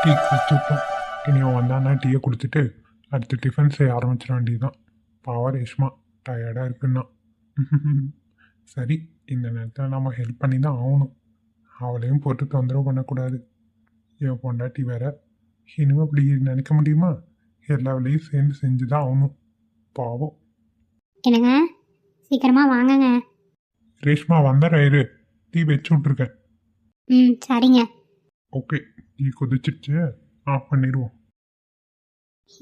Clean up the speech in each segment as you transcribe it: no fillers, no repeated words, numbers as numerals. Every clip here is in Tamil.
டீ குடிச்சுட்டோம். இனி அவன் வந்தானா டீயை குடிச்சிட்டு அடுத்து டிஃபன் செய்ய ஆரம்பிச்சிட வேண்டியதுதான். பாவம் ரேஷ்மா டயர்டாக இருக்குன்னா. சரி, இந்த நேரத்தில் நம்ம ஹெல்ப் பண்ணி தான் ஆகணும். அவளையும் போட்டு தொந்தரவு பண்ணக்கூடாது. என் பொண்டாட்டி வேற. இனிமே அப்படி நினைக்க முடியுமா? எல்லா வேலையும் சேர்ந்து செஞ்சு தான் ஆகணும். பாவம். என்னங்க, சீக்கிரமா வாங்கங்க. ரேஷ்மா வந்துடுறாரு. டீ வச்சு விட்ருக்கேன். ம், சரிங்க. Okay, tea கொதிச்சிடுச்சு. ஆஃப் பண்ணிடுவோம்.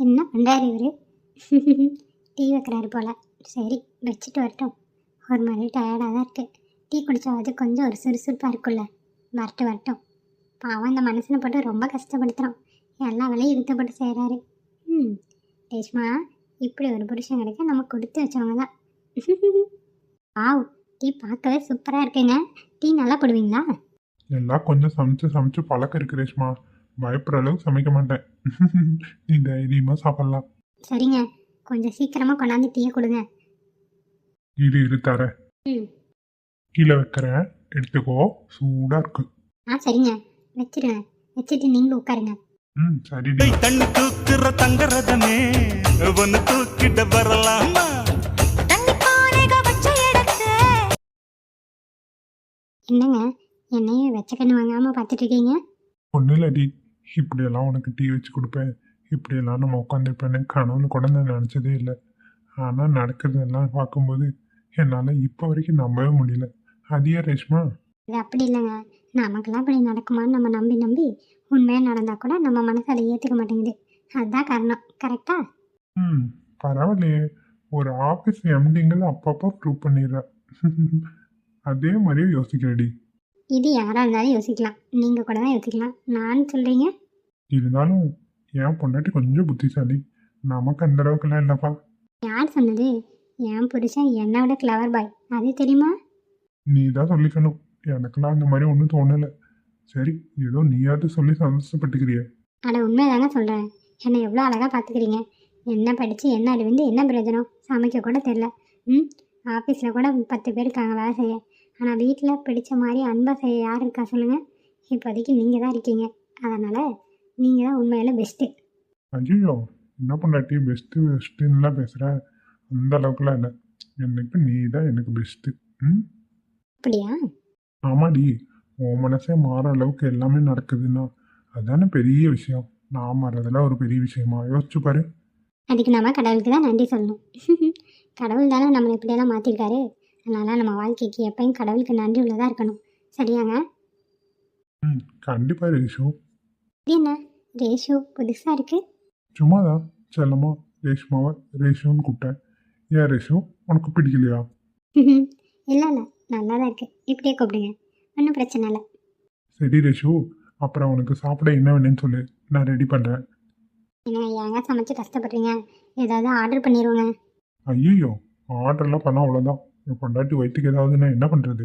என்ன பண்ணுறாரு இவரு? டீ வைக்கிறாரு போல. சரி, வச்சுட்டு வரட்டும். ஒரு மாதிரி டயர்டாக தான் இருக்குது. டீ குடிச்சாவது கொஞ்சம் ஒரு சுறுசுறுப்பாக இருக்குல்ல. வரட்டும் வரட்டும். பாவம் இந்த மனுஷனை போட்டு ரொம்ப கஷ்டப்படுத்துகிறோம். எல்லா வேலையும் இழுத்தப்பட்டு செய்கிறாரு. ம், ரேஷ்மா, இப்படி ஒரு புருஷன் கிடைக்க நம்ம கொடுத்து வச்சவங்க தான். வாவ், டீ பார்க்கவே சூப்பராக இருக்குங்க. டீ நல்லா போடுவீங்களா? எல்லாம் கொஞ்சம் சமைச்சு பழக்கம் இருக்கு ரேஷ்மா. பயப்படுற அளவுக்கு சமைக்க மாட்டேன். நீ தைரியமா சாப்பிடலாம். சரிங்க, கொஞ்சம் சீக்கிரமாக கொண்டாந்து டீயை கொடுங்க. இரு தரேன். ம். கீழே வைக்கிறேன், எடுத்துக்கோ. சூடா இருக்கு. சரிங்க, வச்சிருங்க. வச்சுட்டு நீங்களும் உட்காருங்க. சரிடி. தண்ணி தூக்குற தங்கரதமே ஒன்னு தூக்கிட்ட வரலாமா? என்னங்க, என்னையும் வெச்சக்கண்ணு வாங்காமல் பார்த்துட்டு இருக்கீங்க? ஒன்றும் இல்லடி, இப்படியெல்லாம் உனக்கு டீ வச்சு கொடுப்பேன், இப்படியெல்லாம் நம்ம உட்காந்துருப்பேன்னு கனவுல கூட நான் நினச்சதே இல்லை. ஆனால் நடக்கிறதெல்லாம் பார்க்கும்போது என்னால் இப்போ வரைக்கும் நம்பவே முடியல. அதியா ரேஷ்மா? இது அப்படி இல்லைங்க. நமக்கெல்லாம் இப்படி நடக்குமான்னு நம்ம நம்பி நம்பி உண்மையாக நடந்தால் கூட நம்ம மனசு அதை ஏற்றுக்க மாட்டேங்குது. அதுதான் காரணம். கரெக்டா? பரவாயில்லையே, ஒரு ஆஃபீஸ் எம்டிங்களை அப்பப்போ ப்ரூவ் பண்ணிடுற. அதே மாதிரியே யோசிக்கிறடி. இது யாராக இருந்தாலும் யோசிக்கலாம். நீங்கள் கூட தான் யோசிக்கலாம். நான் சொல்கிறீங்க. இருந்தாலும் என் பொண்டாட்டி கொஞ்சம் புத்திசாலி. நமக்கு அந்த அளவுக்குலாம் இல்லைப்பா. யார் சொன்னது? என் புருஷன் என்னோட கிளவர் பாய். அது தெரியுமா? நீ தான் சொல்லிக்கணும். எனக்கெல்லாம் அந்த மாதிரி ஒன்றும் தோணலை. சரி, ஏதோ நீயாவது சொல்லி சந்தோஷப்பட்டுக்கிறிய. அட உண்மைதாங்க சொல்கிறேன். என்னை எவ்வளோ அழகாக பார்த்துக்கிறீங்க. என்ன படித்து என்ன அறிவிந்து என்ன பிரயோஜனம்? சமைக்க கூட தெரில. ஆஃபீஸில் கூட 10 பேர் இருக்காங்க வேலை செய்ய. ஆனால் வீட்டில் பிடிச்ச மாதிரி அன்பாக செய்ய யார் இருக்கா சொல்லுங்கள்? இப்போதைக்கு நீங்கள் தான் இருக்கீங்க. அதனால் நீங்கள் தான் உண்மையில பெஸ்ட்டு. ஐயோ, என்ன பொண்டாட்டி பெஸ்ட்டுன்னுலாம் பேசுகிற? அந்த அளவுக்குலாம் இல்லை. எனக்கு நீ தான் எனக்கு பெஸ்ட்டு. அப்படியா? ஆமாடி, உன் மனசே மாற அளவுக்கு எல்லாமே நடக்குதுன்னா அதுதானே பெரிய விஷயம். நான் மாறதெல்லாம் ஒரு பெரிய விஷயமா? யோசிச்சு பாரு. அதுக்கு நம்ம கடவுளுக்கு தான் நன்றி சொல்லணும். கடவுள் தானே நம்மளை இப்படியெல்லாம் மாற்றிருக்காரு. அதனால் நம்ம வாழ்க்கைக்கு எப்பயும் கடவுளுக்கு நன்றி உள்ளதாக இருக்கணும். சரியாங்க? கண்டிப்பாக ரேஷு. இது என்ன ரேஷு புதுசாக இருக்குது? சும்மாதான் செல்லம்மா ரேஷ்மாவை ரேஷுன்னு கூப்பிட்டேன். ஏன் ரேஷு, உனக்கு பிடிக்கலையா? இல்லை இல்லை, நல்லா தான் இருக்குது. இப்படியே கூப்பிடுங்க, ஒன்றும் பிரச்சனை இல்லை. சரி ரேஷு, அப்புறம் உனக்கு சாப்பிட என்ன வேணும்னு சொல்லு, நான் ரெடி பண்ணுறேன். ஏங்க சமைச்சு கஷ்டப்படுறீங்க? ஏதாவது ஆர்டர் பண்ணிடுவோங்க. ஐயோ, ஆர்டர்லாம் பண்ணால் அவ்வளோதான். என் பொண்டாட்டி வயிற்றுக்கு ஏதாவது நான் என்ன பண்ணுறது?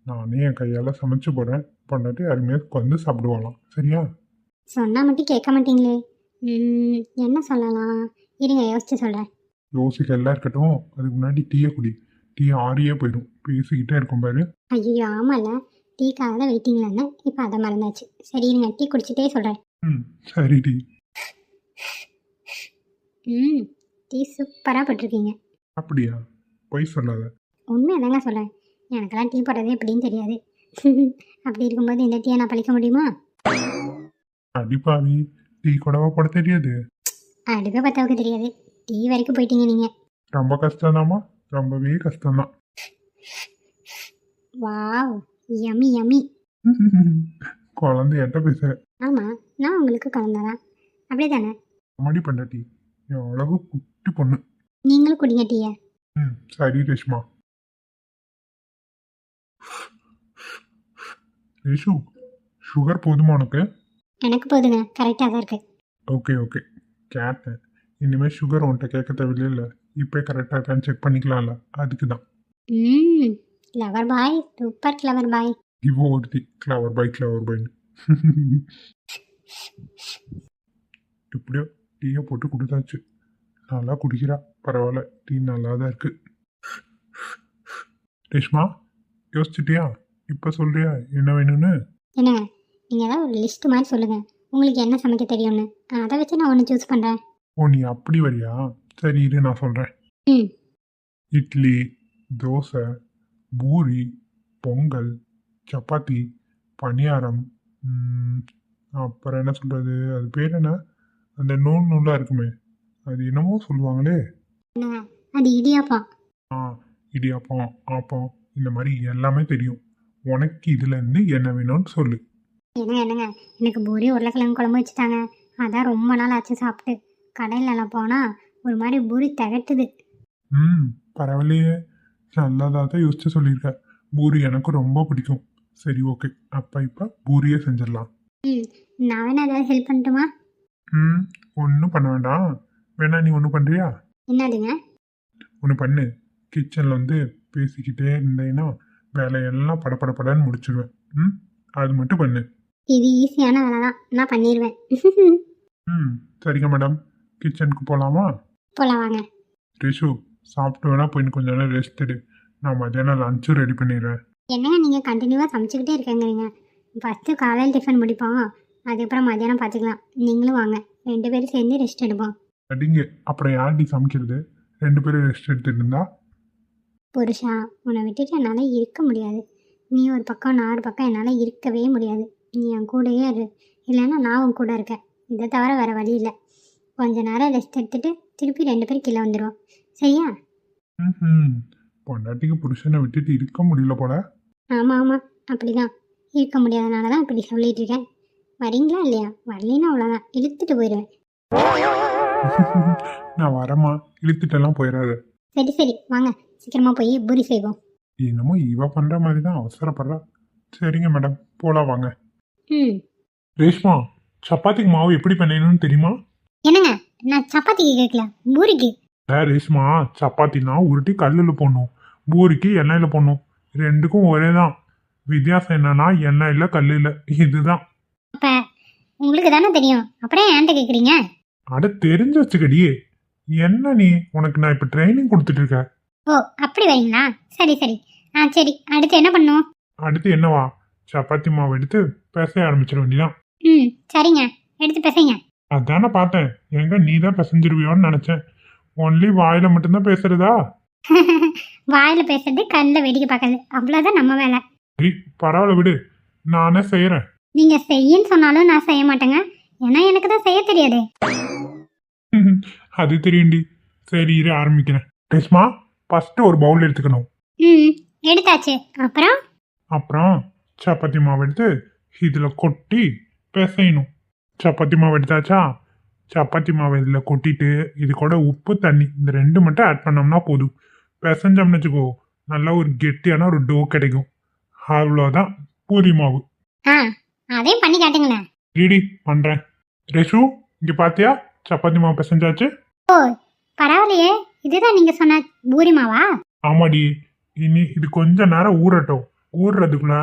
நானே என் கையால் சமைச்சு போகிறேன். பொண்டாட்டி அருமையாக வந்து சாப்பிடுவாங்களாம். சரியா? சொன்னால் மட்டும் கேட்க மாட்டீங்களே. என்ன சொல்லலாம்? இருங்க யோசிச்சு சொல்கிறேன். யோசிக்க எல்லாம் இருக்கட்டும், அதுக்கு முன்னாடி டீயை குடி. டீ ஆறியே போயிடும், பேசிக்கிட்டே இருக்கும் பாரு. ஐயோ ஆமாம்ல, டீக்காக தான் வெயிட்டிங்கில் இருந்தேன். இப்போ அதை மறந்தாச்சு. சரி இருங்க, டீ குடிச்சிட்டே சொல்கிறேன். சரி டீ. டீ சூப்பராக போட்டிருக்கீங்க. அப்படியா? பொய் சொல்லாத. உண்மையாக தாங்க சொல்கிறேன். எனக்கெல்லாம் டீ போடுறதே எப்படின்னு தெரியாது. அப்படி இருக்கும்போது இந்த டீயை நான் பழிக்க முடியுமா? அடிப்பாவி, டீ கூடவா போட தெரியாது? அடுப்பை பற்றவுக்கு தெரியாது. டீ வரைக்கும் போயிட்டீங்க நீங்கள். ரொம்ப கஷ்டம்தாம்மா, ரொம்பவே கஷ்டம்தான். Wow, yummy yummy. குழந்தையாட்ட பேசுற. ஆமாம், நான் உங்களுக்கு குழந்தைதான். அப்படியே தானே? அம்மாடி பொண்டாட்டி, என் அழகு குட்டி பொண்ணு. நீங்களும் குடிங்க டீயை. சரி ரேஷ்மா. ரேஷு, சுகர் போதுமா உனக்கு? எனக்கு போதுங்க, கரெக்டாக தான் இருக்கு. ஓகே கேட்டேன். இனிமேல் சுகர் உன்கிட்ட கேட்க தேவையில்லை. இப்போ கரெக்டாக இருக்கான்னு செக் பண்ணிக்கலாம்ல, அதுக்கு தான். Clever boy, super clever boy. இவோ ஒருத்தி கிளவர் பாய்னு. எப்படியோ டீயை போட்டு கொடுத்தாச்சு. நல்லா குடிக்கிறா, பரவாயில்ல. டீ நல்லா தான் இருக்கு. ரேஷ்மா, யோசிச்சிட்டியா? இப்போ சொல்றியா என்ன வேணும்னு? என்னங்க, நீங்கள் ஏதாவது ஒரு லிஸ்ட் மாதிரி சொல்லுங்கள். உங்களுக்கு என்ன சமைக்க தெரியும்னு. அதை வச்சு நான் ஒன்று சூஸ் பண்ணுறேன். ஓ நீ அப்படி வரியா? சரி இரு நான் சொல்கிறேன். ம். இட்லி, தோசை, பூரி, பொங்கல், சப்பாத்தி, பணியாரம், அப்புறம் என்ன சொல்கிறது, அது பேர் என்ன, அந்த நூல் நூலாக இருக்குமே, அது என்னமோ சொல்லுவாங்களே. என்னங்க, அது இடியாப்பம். ஆ இடியாப்பம், ஆப்பம், இந்த மாதிரி எல்லாமே தெரியும். உனக்கு இதுலேருந்து என்ன வேணும்னு சொல்லு. என்னங்க, எனக்கு பூரி உருளைக்கிழங்கு குழம்பு வச்சுட்டாங்க. அதான் ரொம்ப நாள் ஆச்சு சாப்பிட்டு. கடையிலலாம் போனால் ஒரு மாதிரி பூரி திகட்டுது. பரவாயில்லையே, நல்லதாக தான் யோசிச்சு சொல்லியிருக்க. பூரி எனக்கு ரொம்ப பிடிக்கும். சரி ஓகே, அப்போ இப்போ பூரியே செஞ்சிடலாம். நான் வேணா ஏதாவது ஹெல்ப் பண்ணட்டுமா? ஒன்றும் பண்ண வேண்டாம். வேணா நீ ஒன்று பண்ணுறியா? என்னதுங்க? ஒன்று பண்ணு. கிச்சனில் வந்து பேசிக்கிட்டே இருந்தேன்னா வேலையெல்லாம் படப்படப்படன்னு முடிச்சிடுவேன். அது மட்டும் பண்ணு. இது ஈஸியான வேலை தான், நான் பண்ணிடுவேன். சரிங்க மேடம், கிச்சனுக்கு போகலாமா? போகலாம் வாங்க. ரிஷு, சாப்பிட்டு வேணா போய் கொஞ்ச நேரம் ரெஸ்ட் எடு. நான் மத்தியானம் லஞ்சும் ரெடி பண்ணிடுறேன். என்னங்க நீங்கள் கண்டினியூவாக சமைச்சிக்கிட்டே இருக்கேங்கிறீங்க. ஃபஸ்ட்டு காலையில் டிஃபன் முடிப்போம், அதுக்கப்புறம் மத்தியானம் பார்த்துக்கலாம். நீங்களும் வாங்க, 2 பேரும் சேர்ந்து ரெஸ்ட் எடுப்போம். அடிங்க, அப்புறம் யார்டி சமைக்கிறது? 2 பேரும் ரெஸ்ட் எடுத்துட்டு இருந்தா? புருஷா, உன்னை விட்டுட்டு என்னால் இருக்க முடியாது. நீ ஒரு பக்கம் நான் ஒரு பக்கம் என்னால் இருக்கவே முடியாது. நீ என் கூடயே இரு, இல்லைன்னா நான் உன் கூட இருக்கேன். இதை தவிர வேறு வழி இல்லை. கொஞ்ச நேரம் ரெஸ்ட் எடுத்துட்டு திருப்பி 2 பேரும் கீழே வந்துடுவோம். சரியா? பொண்டாட்டிக்கு புருஷனை விட்டுட்டு இருக்க முடியல போல. ஆமாம் அப்படிதான். இருக்க முடியாதனால தான் இப்படி சொல்லிட்டு இருக்கேன். வரீங்களா இல்லையா? வரலைன்னா அவ்வளோதான், இழுத்துட்டு போயிடுவேன். நான் வரமா, இழுத்துட்டெல்லாம் போயிடாது. சரி வாங்க, சீக்கிரமாக போய் பூரி செய்வோம். என்னமோ இவ பண்ணுற மாதிரி தான் அவசரப்படுறா. சரிங்க மேடம், போலாம் வாங்க. ரேஷ்மா, சப்பாத்திக்கு மாவு எப்படி பண்ணணும்னு தெரியுமா? என்னங்க, நான் சப்பாத்திக்கு கேட்கல, பூரிக்கு. ரேஷ்மா, சப்பாத்தினா உருட்டி கல்லில் போடணும், பூரிக்கு எண்ணெயில் போடணும். ரெண்டுக்கும் ஒரே தான். வித்தியாசம் என்னன்னா எண்ணெயில் கல்லில், இதுதான். அப்போ உங்களுக்கு தானே தெரியும், அப்புறம் ஏன்ட்ட கேட்குறீங்க? அட தெரிஞ்சு வச்சுக்கடி. என்ன நீ, உனக்கு நான் இப்போ ட்ரைனிங் கொடுத்துட்டு இருக்கேன். ஓ அப்படி வரீங்களா? சரி சரி, அடுத்து என்ன பண்ணும்? அடுத்து என்னவா, சப்பாத்தி மாவு எடுத்து பிசைய ஆரம்பிச்சிட வேண்டியதான். சரிங்க, எடுத்து பிசைங்க. அதானே பார்த்தேன், எங்க நீ தான் பிசைஞ்சிருவியோன்னு நினைச்சேன். ஒன்லி வாயில மட்டும்தான் பேசுறதா? வாயில பேசுறது, கண்ணில் வேடிக்கை பார்க்கறது, அவ்வளோதான் நம்ம வேலை. சரி பரவாயில்ல விடு, நானே செய்யறேன். நீங்க செய்யின்னு சொன்னாலும் நான் செய்ய மாட்டேங்க, ஏன்னா எனக்கு தான் செய்ய தெரியாது. அது தெரியும்டி. சரி இரு ஆரம்பிக்கிறேன். ரேஷ்மா, ஃபர்ஸ்ட் ஒரு பவுல் எடுத்துக்கணும். எடுத்தாச்சு. அப்புறம் சப்பாத்தி மாவு எடுத்து இதில் கொட்டி பிசையணும். சப்பாத்தி மாவு எடுத்தாச்சா? சப்பாத்தி மாவு இதில் கொட்டிட்டு இது கூட உப்பு தண்ணி இந்த 2 மட்டும் ஆட் பண்ணோம்னா போதும். பிசைஞ்சோம்னு வச்சுக்கோ, நல்லா ஒரு கெட்டியான ஒரு டோ கிடைக்கும். அவ்வளோதான் பூரி மாவு. அதையும் பண்ணி காட்டுங்களேன். ரெடி பண்ணுறேன். ரேஷு, இங்கே பார்த்தியா, சப்பாத்தி மாவு பிசைஞ்சாச்சு. ஓ பரவாயில்லையே, இதுதான் நீங்க சொன்ன பூரி மாவா? ஆமாடி. இனி இது கொஞ்ச நேரம் ஊறட்டும். ஊறுறதுக்குள்ள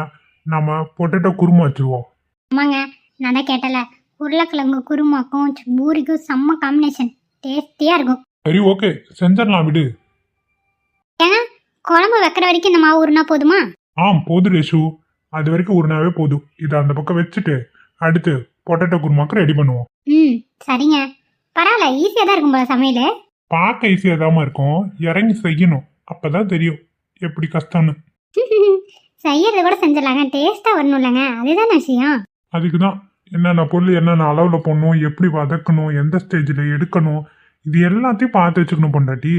நம்ம பொட்டேட்டோ குருமா வச்சுருவோம். ஆமாங்க, நான் தான் கேட்டல, உருளைக்கிழங்கு குருமாக்கும் பூரிக்கும் செம்ம காம்பினேஷன், டேஸ்டியா இருக்கும். சரி ஓகே, செஞ்சிடலாம் விடு. ஏங்க, குழம்பு வைக்கிற வரைக்கும் இந்த மாவு ஊறுனா போதுமா? போதும் ரேஷு, அது வரைக்கும் ஊறினாவே போதும். இதை அந்த பக்கம் வச்சுட்டு அடுத்து பொட்டேட்டோ குருமாக்கு ரெடி பண்ணுவோம். சரிங்க, பரவாயில்ல, ஈஸியாக தான் இருக்கும் போல சமையல். பார்க்க ஈஸியாக தான் இருக்கும், இறங்கி செய்யணும், அப்பதான் தெரியும் எப்படி கஷ்டம்னு. செய்யறது கூட செஞ்சிடலாங்க, டேஸ்டா வரணும் இல்லைங்க, அதுதான் விஷயம். அதுக்கு தான் என்னென்ன பொருள் என்னென்ன அளவில் போடணும், எப்படி வதக்கணும், எந்த ஸ்டேஜில் எடுக்கணும், இது எல்லாத்தையும் பார்த்து வச்சுக்கணும் பொண்டாட்டி.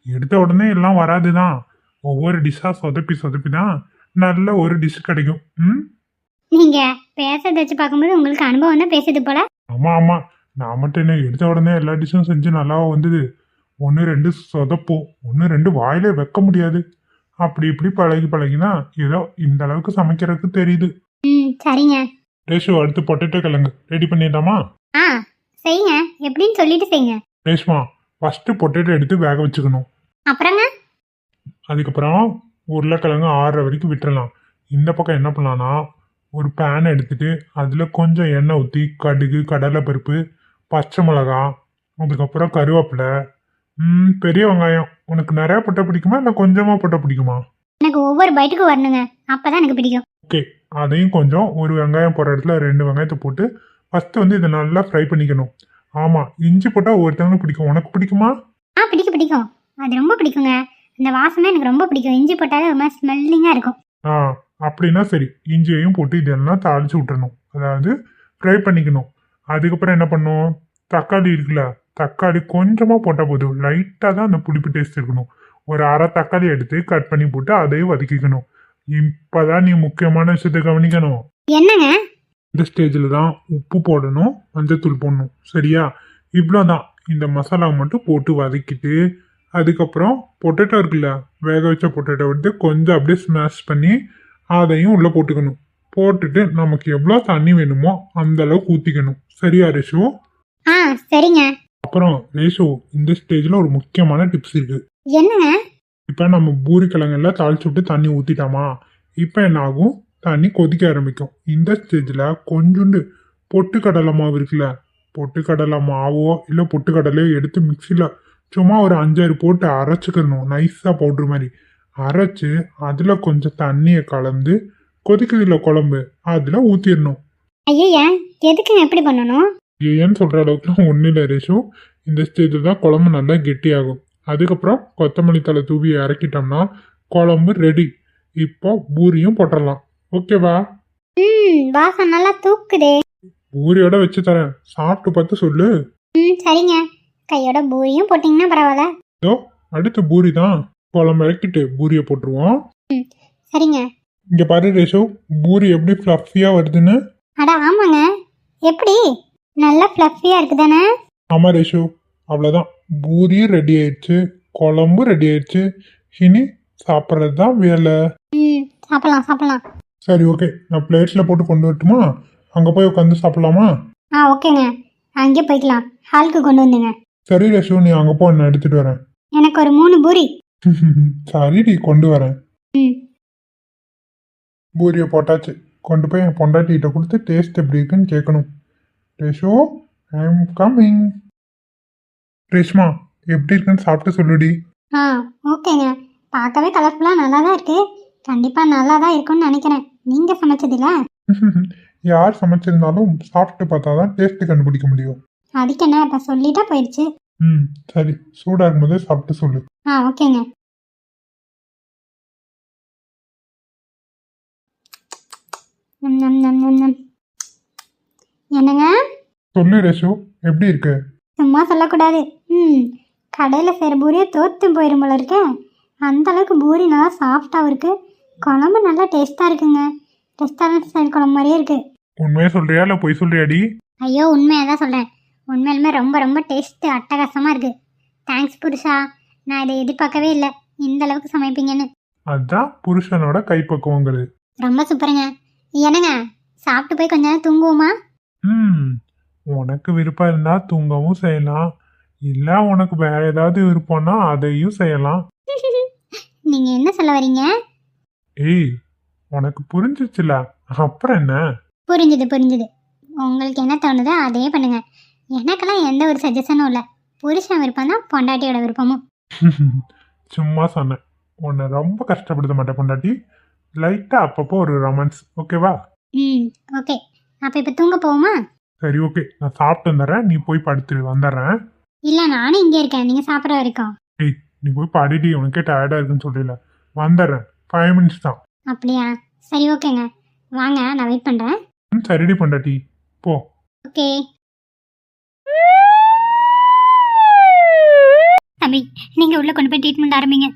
எடுத்த உடனே எல்லாம் வராது தான். ஒவ்வொரு டிஷ்ஷாக சொதப்பி தான் நல்ல ஒரு டிஷ் கிடைக்கும். நீங்க பேசுறத வச்சு பார்க்கும்போது உங்களுக்கு அனுபவம் தான் பேசுது போல. ஆமாம், நான் மட்டும் என்ன, எடுத்த உடனே எல்லா டிஷ்ஷும் செஞ்சு நல்லா வந்தது. 1 2 சொதப்போம், 1 2 வாயிலே வைக்க முடியாது. அப்படி இப்படி பழகிதான் ஏதோ இந்த அளவுக்கு சமைக்கிறதுக்கு தெரியுது. சரிங்க. ரேஷு, அடுத்து பொட்டேட்டோ கிழங்கு ரெடி பண்ணிடலாமா? செய்யுங்க, எப்படின்னு சொல்லிட்டு செய்யுங்க. ரேஷ்மா, ஃபர்ஸ்ட் பொட்டேட்டோ எடுத்து வேக வச்சுக்கணும். அப்புறங்க அதுக்கப்புறம் உருளைக்கிழங்கு ஆறுற வரைக்கும் விட்டுறலாம். இந்த பக்கம் என்ன பண்ணலாம்னா, ஒரு பேனை எடுத்துட்டு அதில் கொஞ்சம் எண்ணெய் ஊற்றி கடுகு, கடலைப்பருப்பு, பச்சை மிளகா, அதுக்கப்புறம் கருவேப்பிலை, பெரிய வெங்காயம். உனக்கு நிறைய போட்ட பிடிக்குமா இல்லை கொஞ்சமாக போட்ட பிடிக்குமா? எனக்கு ஒவ்வொரு பைட்டுக்கும் வரணுங்க, அப்பதான் எனக்கு பிடிக்கும். ஓகே, அதையும் கொஞ்சம் ஒரு வெங்காயம் போடுற இடத்துல 2 வெங்காயத்தை போட்டு ஃபஸ்ட்டு வந்து இதை நல்லா ஃப்ரை பண்ணிக்கணும். ஆமாம், இஞ்சி போட்டால் ஒவ்வொருத்தவங்களுக்கு பிடிக்கும். உனக்கு பிடிக்குமா? பிடிக்கும். அது ரொம்ப பிடிக்குங்க. இந்த வாசமே எனக்கு ரொம்ப பிடிக்கும். இஞ்சி போட்டாலே ஒரு மாதிரி ஸ்மெல்லிங்காக இருக்கும். ஆ, அப்படின்னா சரி. இஞ்சியையும் போட்டு இதெல்லாம் தாளிச்சு விட்டுறணும். அதாவது ஃப்ரை பண்ணிக்கணும். அதுக்கப்புறம் என்ன பண்ணும், தக்காளி இருக்குல்ல, தக்காளி கொஞ்சமாக போட்டால் போதும். லைட்டாக தான் அந்த புளிப்பு டேஸ்ட் இருக்கணும். ஒரு அரை தக்காளி எடுத்து கட் பண்ணி போட்டு அதையும் வதக்கிக்கணும். இப்போதான் நீ முக்கியமான விஷயத்தை கவனிக்கணும். என்னங்க? இந்த ஸ்டேஜில் தான் உப்பு போடணும், மஞ்சத்தூள் போடணும். சரியா? இவ்வளோதான். இந்த மசாலா மட்டும் போட்டு வதக்கிட்டு அதுக்கப்புறம் பொட்டேட்டோ இருக்குல்ல, வேக வச்ச பொட்டேட்டோ எடுத்து கொஞ்சம் அப்படியே ஸ்மாஷ் பண்ணி அதையும் உள்ளே போட்டுக்கணும். போட்டுட்டு நமக்கு எவ்வளோ தண்ணி வேணுமோ அந்த அளவுக்கு ஊற்றிக்கணும். சரியா ரேஷு? சரிங்க. அப்புறம் ரேஷு, இந்த ஸ்டேஜில் ஒரு முக்கியமான டிப்ஸ் இருக்கு. என்னங்க? இப்போ நம்ம பூரி கிழங்கெல்லாம் தாளிச்சு விட்டு தண்ணி ஊற்றிட்டாமா, இப்போ என்ன ஆகும், தண்ணி கொதிக்க ஆரம்பிக்கும். இந்த ஸ்டேஜில் கொஞ்சோண்டு பொட்டுக்கடலை மாவு இருக்குல்ல, பொட்டுக்கடலை மாவோ இல்லை பொட்டுக்கடலையோ எடுத்து மிக்சியில் சும்மா ஒரு 5-6 போட்டு அரைச்சிக்கணும். நைஸாக பவுட்ரு மாதிரி அரைச்சி அதில் கொஞ்சம் தண்ணியை கலந்து கொதிக்குதில்ல குழம்பு, அதில் ஊற்றிடணும். ஐயா, எதுக்குங்க எப்படி பண்ணணும்? ஏன்னு சொல்கிற அளவுக்குலாம் ஒன்றும் இல்லை ரேஷு. இந்த ஸ்டேஜில் தான் குழம்பு நல்லா கெட்டியாகும். அதுக்கப்புறம் கொத்தமல்லி தலை தூவி இறக்கிட்டோம்னா குழம்பு ரெடி. இப்போ பூரியும் போட்டுடலாம். ஓகேவா? வாசம் நல்லா தூக்குதே. பூரியோட வச்சு தரேன், சாப்பிட்டு பார்த்து சொல்லு. சரிங்க. கையோட பூரியும் போட்டிங்கன்னா பரவாயில்ல. இதோ அடுத்து பூரி தான். குழம்பு இறக்கிட்டு பூரியை போட்டுருவோம். சரிங்க. இங்கே பாரு ரேஷு, பூரி எப்படி ஃப்ளஃபியாக வருதுன்னு. அட ஆமாங்க. எப்படி? நல்லா ஃப்ளஃபியாக இருக்குது தானே? ஆமாம் ரேஷு, அவ்வளோதான். பூரியும் ரெடி ஆயிடுச்சு, குழம்பு ரெடி ஆயிடுச்சு. இனி சாப்பிட்றது தான் வேலை. சாப்பிடலாம். சரி, ஓகே. நான் பிளேட்டில் போட்டு கொண்டு வரட்டுமா? அங்கே போய் உட்காந்து சாப்பிடலாமா? ஓகேங்க. அங்கே போய்க்கலாம். ஹாலுக்கு கொண்டு வந்துங்க. சரி ரேஷு, நீ அங்கே போ, நான் எடுத்துகிட்டு வரேன். எனக்கு ஒரு 3 பூரி. சரிடி, கொண்டு வரேன். ம். பூரியை போட்டாச்சு. கொண்டு போய் என் பொண்டாட்டிகிட்ட கொடுத்து டேஸ்ட் எப்படி இருக்குன்னு கேட்கணும். Rash, I am coming. Reshma, எப்படி இருக்குன்னு சாப்பிட்டு சொல்லுடி. ஓகேங்க. பார்க்கவே கலர்ஃபுல்லாக நல்லா தான் இருக்கு. கண்டிப்பாக நல்லா தான் இருக்கும்னு நினைக்கிறேன். நீங்கள் சமைச்சதில்ல? யார் சமைச்சிருந்தாலும் சாப்பிட்டு பார்த்தா தான் டேஸ்ட்டு கண்டுபிடிக்க முடியும். அதுக்கு என்ன, இப்போ சொல்லிட்டா போயிடுச்சு. சரி, சூடாக இருக்கும்போதே சாப்பிட்டு சொல்லு. ஓகேங்க. என்னங்க? சொல்லு ரேஷு, எப்படி இருக்கு? சும்மா சொல்லக்கூடாது. கடையில் செய்கிற பூரியை தோற்று போயிடும் போல இருக்க. அந்த அளவுக்கு பூரி நல்லா சாஃப்டாகவும் இருக்கு. குழம்பு நல்லா டேஸ்ட்டாக இருக்குங்க. ரெஸ்டாரண்ட் ஸ்டைல் குழம்பு மாதிரியே இருக்கு. உண்மையாக சொல்றியா இல்லை பொய் சொல்றியாடி? ஐயோ, உண்மையாக தான் சொல்கிறேன். உண்மையிலுமே ரொம்ப ரொம்ப டேஸ்ட்டு அட்டகாசமாக இருக்கு. தேங்க்ஸ் புருஷா. நான் இதை எதிர்பார்க்கவே இல்லை, இந்த அளவுக்கு சமைப்பீங்கன்னு. அதுதான் புருஷனோட கைப்பக்குவங்கள். ரொம்ப சூப்பருங்க. என்னங்க, சாப்பிட்டு போய் கொஞ்ச நேரம் தூங்குவோமா? உனக்கு விருப்பம் இருந்தால் தூங்கவும் செய்யலாம், இல்லை உனக்கு வேற ஏதாவது விருப்பம்னா அதையும் செய்யலாம். நீங்கள் என்ன சொல்ல வரீங்க? ஏய், உனக்கு புரிஞ்சிச்சுல, அப்புறம் என்ன? புரிஞ்சுது. உங்களுக்கு என்ன தோணுதோ அதே பண்ணுங்க. எனக்கெல்லாம் எந்த ஒரு சஜஷனும் இல்லை. புருஷன் விருப்பம் தான் பொண்டாட்டியோட விருப்பமும். சும்மா சொன்னேன். உன்னை ரொம்ப கஷ்டப்படுத்த மாட்டேன் பொண்டாட்டி. லைட்டாக அப்பப்போ ஒரு ரொமான்ஸ், ஓகேவா? ஓகே. அப்போ இப்போ தூங்க போவோமா? சரி, ஓகே. நான் சாப்பிட்டு வந்துடுறேன், நீ போய் படுத்துரு, வந்துடுறேன். இல்லை, நானும் இங்கே இருக்கேன், நீங்கள் சாப்பிட்ற வரைக்கும். ஏய், நீ போய் படிடி, உனக்கே டயர்டாக இருக்குன்னு சொல்லல. வந்துடுறேன், 5 minutes தான். அப்படியா? சரி, ஓகேங்க. வாங்க, நான் வெயிட் பண்ணுறேன். சரிடி பொண்டாட்டி, போ. ஓகே. தம்பி, நீங்கள் உள்ளே கொண்டு போய் ட்ரீட்மெண்ட் ஆரம்பிங்க.